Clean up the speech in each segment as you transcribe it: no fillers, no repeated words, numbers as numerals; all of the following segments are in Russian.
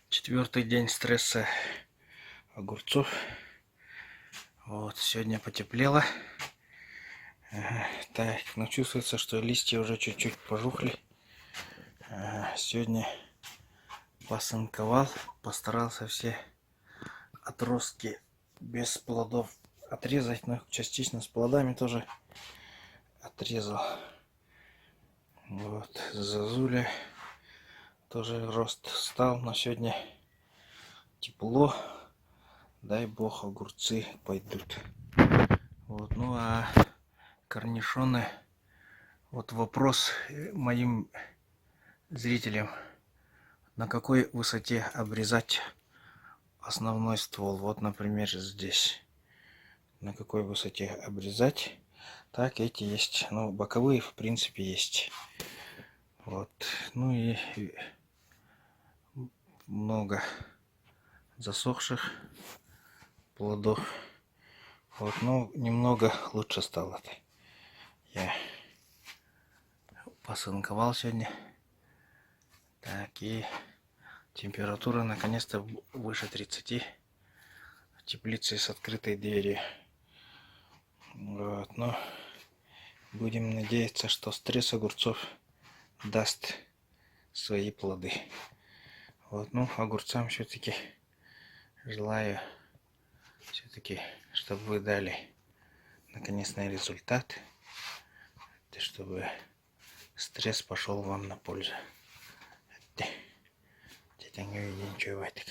Четвертый день стресса огурцов. Вот, сегодня потеплело. Так, но чувствуется, что листья уже чуть-чуть пожухли. Сегодня посынковал, постарался все отростки без плодов отрезать, но частично с плодами тоже отрезал. Вот, зазуля тоже рост стал, но сегодня тепло. Дай бог, огурцы пойдут. Вот, ну а корнишоны. Вот вопрос моим зрителям: на какой высоте обрезать основной ствол? Вот, например, здесь. На какой высоте обрезать? Так, эти есть. Ну, боковые, в принципе, есть. Вот. Ну и много засохших плодов. Вот, ну, немного лучше стало. Я посынковал сегодня. Так, и температура наконец-то выше 30 в теплице с открытой дверью. Вот, но будем надеяться, что стресс огурцов даст свои плоды. Вот, ну, огурцам все-таки желаю, чтобы вы дали наконец-то результат, и чтобы стресс пошел вам на пользу. Ничего так.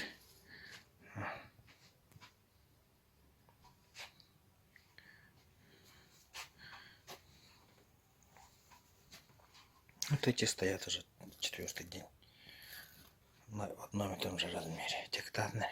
Вот эти стоят уже четвертый день в одном и том же размере. Тектарные.